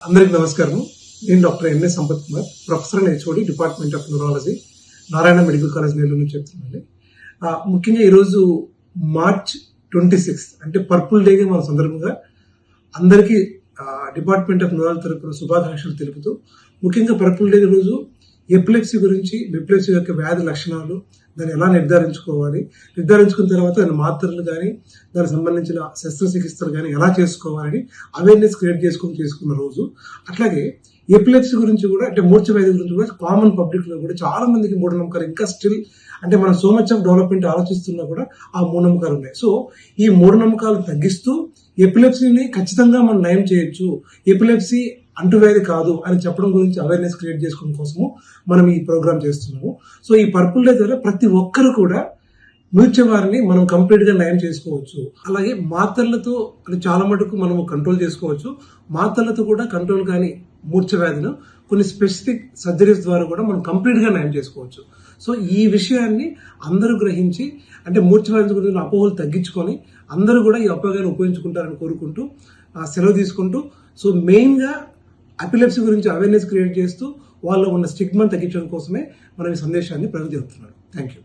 అందరికి నమస్కారం. నేను doctor NS Sampath Kumar, professor and HOD department of neurology, Narayana medical college Nellore నుంచి చెప్తున్నాను. ముఖ్యంగా ఈరోజు మార్చ్ 26 అంటే పర్పుల్ డేగా మన సందర్భంగా అందరికీ డిపార్ట్మెంట్ ఆఫ్ న్యూరాలజీ తరపున శుభాకాంక్షలు తెలుపుతూ, ముఖ్యంగా పర్పుల్ డే రోజు ఎపిలెప్సీ గురించి, ఎపిలెప్సీ యొక్క వ్యాధి లక్షణాలు, దాన్ని ఎలా నిర్ధారించుకున్న తర్వాత దాని మాత్రలు కానీ, దానికి సంబంధించిన శస్త్రచికిత్సలు కానీ ఎలా చేసుకోవాలని అవేర్నెస్ క్రియేట్ చేసుకున్న రోజు. అట్లాగే ఎపిలెప్సీ గురించి కూడా, అంటే మూర్ఛ వ్యాధి గురించి కూడా కామన్ పబ్లిక్ లో కూడా చాలా మందికి మూఢనమ్మకాలు ఇంకా స్టిల్, అంటే మనం సో మచ్ ఆఫ్ డెవలప్మెంట్ ఆలోచిస్తున్నా కూడా ఆ మూఢనమ్మకాలు ఉన్నాయి. సో ఈ మూఢనమ్మకాలు తగ్గిస్తూ ఎపిలెప్సీని ఖచ్చితంగా మనం నయం చేయొచ్చు, ఎపిలెప్సీ అంటువ్యాధి కాదు అని చెప్పడం గురించి అవేర్నెస్ క్రియేట్ చేసుకోవడం కోసము మనం ఈ ప్రోగ్రామ్ చేస్తున్నాము. సో ఈ పర్పుల్ డే ద్వారా ప్రతి ఒక్కరు కూడా వారిని మనం కంప్లీట్ గా నయం చేసుకోవచ్చు. అలాగే మాత్రలతో చాలా మటుకు మనము కంట్రోల్ చేసుకోవచ్చు. మాత్రలతో కూడా కంట్రోల్ కాని మూర్ఛ వ్యాధిను కొన్ని స్పెసిఫిక్ సర్జరీస్ ద్వారా కూడా మనం కంప్లీట్ గా నయం చేసుకోవచ్చు. సో ఈ విషయాన్ని అందరూ గ్రహించి, అంటే మూర్ఛ వ్యాధి గురించి అపోహలు తగ్గించుకొని అందరూ కూడా ఈ అపోహలను ఉపయోగించుకుంటారని కోరుకుంటూ సెలవు తీసుకుంటూ, సో మెయిన్ గా ఎపిలెప్సీ గురించి అవేర్నెస్ క్రియేట్ చేస్తూ వాళ్ళలో ఉన్న స్టిగ్మాను తగ్గించడం కోసమే మనం ఈ సందేశాన్ని ప్రజలు చెబుతున్నాం. Thank you.